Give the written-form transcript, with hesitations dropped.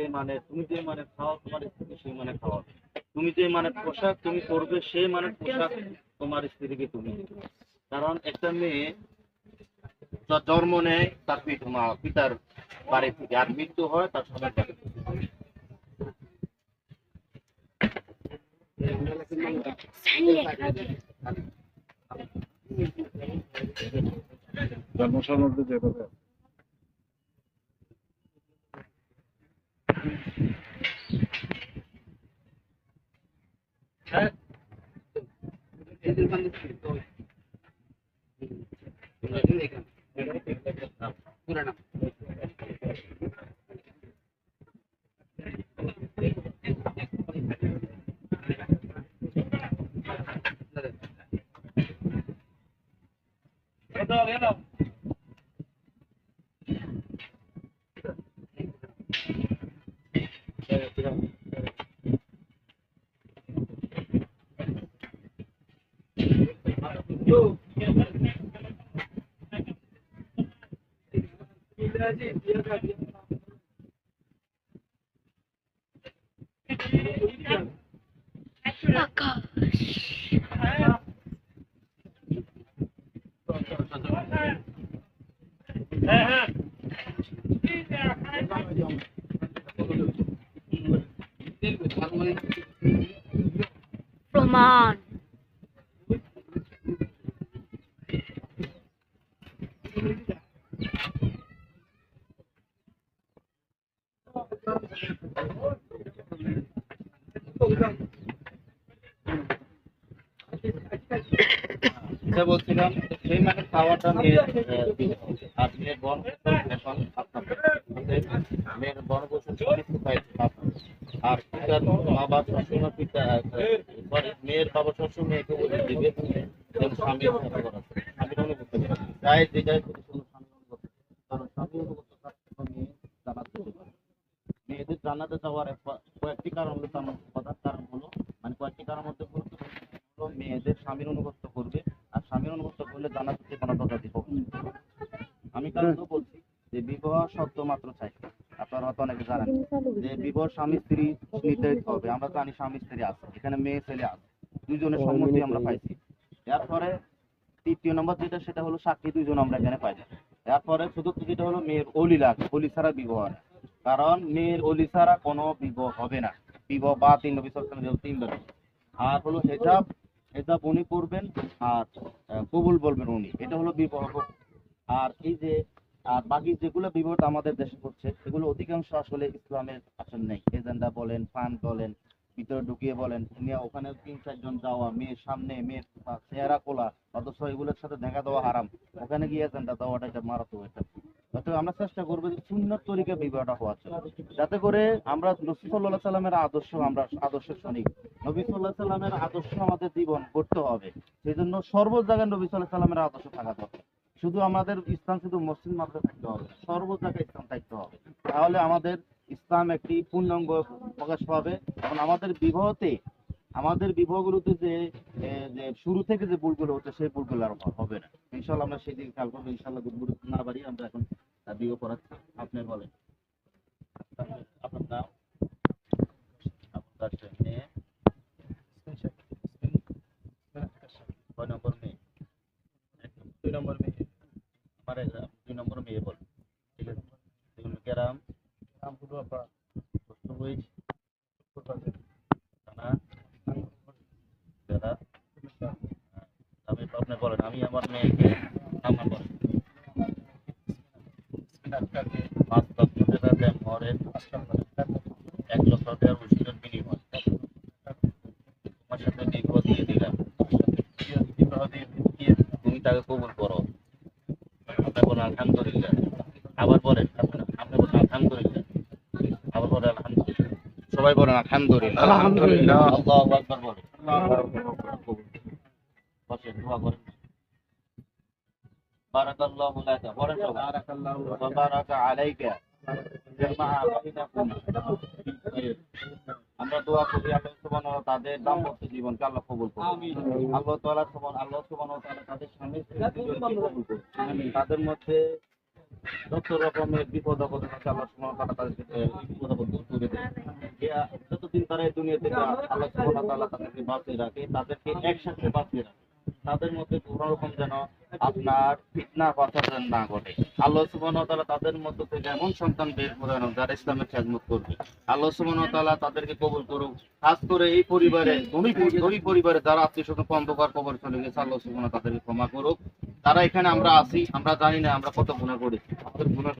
যে মানে তুমি যে মানে খাও তোমার স্ত্রীকে সেই মানে খাওয়াবে, তুমি যে মানে পোশাক তুমি পরবে সেই মানে পোশাক তোমার স্ত্রীকে তুমি দিবে। কারণ একটা মেয়ে জন্ম নেয় তার পিতার বাড়ি থেকে, আর মৃত্যু হয় তার স্বামীর বাড়ি থেকে। জন্মসার মধ্যে যেভাবে প্রমাণ এটা বলছিলাম সেই মানে খাওয়াটা মেয়ের আর মেয়ের বন এখন মেয়ের বনবসন সমস্ত পাইছে আর পিতার বাবা সবসময় পিতা সরি মেয়ের বাবা সবসময় মেয়েকে বলে দিবে যেন স্বামী সাথে করা স্বামীর অনুভূতি চাই যে যাই কোনো স্বামী অনুভূতি, কারণ স্বামী অনুভূতি মেয়ে জানাতে পারে। মেয়েদের জানাতে যাওয়ার কয়েকটি কারণ হলো, তার মধ্যে প্রধান কারণ হলো মানে কয়েকটি কারণ মধ্যে গুরুত্বপূর্ণ মেয়েদের স্বামীর অনুগত্য করবে, আর স্বামীর অনুগত্য করলে জানাতে ঠিকানা দরজা দিব। আমি কারণ বলছি যে বিবাহ শব্দ মাত্র চাই, আপনারা হয়তো অনেকে জানেন যে বিবাহ স্বামী স্ত্রী নির্ধারিত হবে। আমরা জানি স্বামী স্ত্রী আছে, এখানে মেয়ে ছেলে আছে, দুজনের সম্মতি আমরা পাইছি। এরপরে তৃতীয় নম্বর যেটা সেটা হলো সাক্ষী দুইজন আমরা এখানে পাইছি। এরপরে চতুর্থ যেটা হলো মেয়ের অলি লাগে, অলি ছাড়া বিবাহ না, কারণ মেয়ের অলি ছাড়া কোনো বিবাহ হবে না। বিবাহ বা 3 নবী সাল্লাল্লাহু আলাইহি ওয়াসাল্লাম 3 বার। আর হলো হেজাব, হেজাব উনি করবেন, আর কবুল বলবেন উনি, এটা হলো বিবাহ। আর এই যে আর বাকি যেগুলো বিবাহ আমাদের দেশে করছে এগুলো অধিকাংশ আসলে ইসলামের আসল নেই। এজেন্ডা বলেন, ফান বলেন, ভিতরে ঢুকিয়ে বলেন, নিয়ে ওখানে 3-4 জন যাওয়া, মেয়ের সামনে মেয়ের চেহারা খোলা, অথচ এগুলোর সাথে দেখা দেওয়া হারাম, ওখানে গিয়ে এজেন্ডা দেওয়াটা এটা মারাত্মক একটা। অতএব আমরা চেষ্টা করবো যে সুন্নত তরিকা বিবাহটা হওয়ার জন্য, যাতে করে আমরা নবী সাল্লাল্লাহু আলাইহি সাল্লামের আমরা আদর্শ শুনি। নবী সাল্লাল্লাহু আলাইহি সাল্লামের আদর্শ আমাদের জীবন করতে হবে, সেই জন্য সর্ব জায়গায় নবী সাল্লাল্লাহু আলাইহি সাল্লামের আদর্শ থাকা দরকার। শুধু আমাদের ইসলাম শুধু মসজিদ মাত্র থাকতে হবে, সর্ব জায়গায় ইসলাম থাকতে হবে, তাহলে আমাদের ইসলাম একটি পূর্ণাঙ্গ প্রকাশ পাবে। এবং আমাদের বিবাহগুলোতে যে যে শুরু থেকে যে ভুলগুলো হচ্ছে সেই ভুলগুলো আর হবে না। ইনশাল্লাহ আমরা সেই দিকে খেয়াল করবো। ইনশাল্লাহ গুরুত্ব না বাড়িয়ে আমরা এখন বিয়ে করাচ্ছি। আপনি বলেন আপনার নাম, আপনার মেয়ে কয় নম্বর মেয়ে? 2 নম্বর মেয়ে। আমার 2 নম্বর মেয়ে বলেন। ঠিক আছে, গ্রাম থানা জেলা। আপনি বলেন, আমি আমার মেয়েকে নাম্বার বলেন। 5 লক্ষ টাকা দেন মরেন, 1 লক্ষ টাকার ওষুধের বিনিময় তোমার সাথে বিবাহ দিয়ে দিলাম, তুমি তাকে কবুল করো। আপনি বলেন আলহামদুলিল্লাহ। আবার বলেন, আপনি বলেন আলহামদুলিল্লাহ। আবার বলেন আলহামদুলিল্লাহ। সবাই বলেন আলহামদুলিল্লাহ। আলহামদুলিল্লাহ। আল্লাহু আকবার বলেন। বসেন, দোয়া করেন। বারাকাল্লাহু লাকা, বলেন সবাই। ওয়া বারাকা আলাইকা। আমরা দোয়া করি আল্লাহ সুবহানাহু ওয়া তাআলা তাদের দাম্পত্য জীবনকে আল্লাহ কবুল করুন। আল্লাহ সুবহানাহু ওয়া তাআলা তাদের স্বামী স্ত্রী দুজনকে কবুল করুন। তাদের মধ্যে যত রকমের বিপদ আপদ আছে আল্লাহ সুবহানাহু ওয়া তাআলা তাদেরকে এই বিপদ আপদ দূর করে দেয়। যতদিন তারা এই দুনিয়াতে আল্লাহ সুবহানাহু ওয়া তাআলা তাদেরকে বাঁচিয়ে রাখে, তাদেরকে একসাথে বাঁচিয়ে রাখে। তাদের মধ্যে কোনো রকম যেন আপনার ফিতনা ফাসাদ যেন না ঘটে। আল্লাহ সুবহানাহু ওয়া তাআলা তাদের মধ্য থেকে এমন সন্তান বের করে আনুক যারা ইসলামের খেদমত করবে। আল্লাহ সুবহানাহু ওয়া তাআলা তাদেরকে কবুল করুক। খাস করে এই পরিবারে ধনী পরিবারে যারা আত্মীয়-স্বজন অন্ধকার কবরে চলে গেছে, আল্লাহ সুবহানাহু ওয়া তাআলা তাদেরকে ক্ষমা করুক। তারা এখানে আমরা আছি, আমরা জানি না আমরা কত গুনাহ করেছি। আমাদের গুনাহ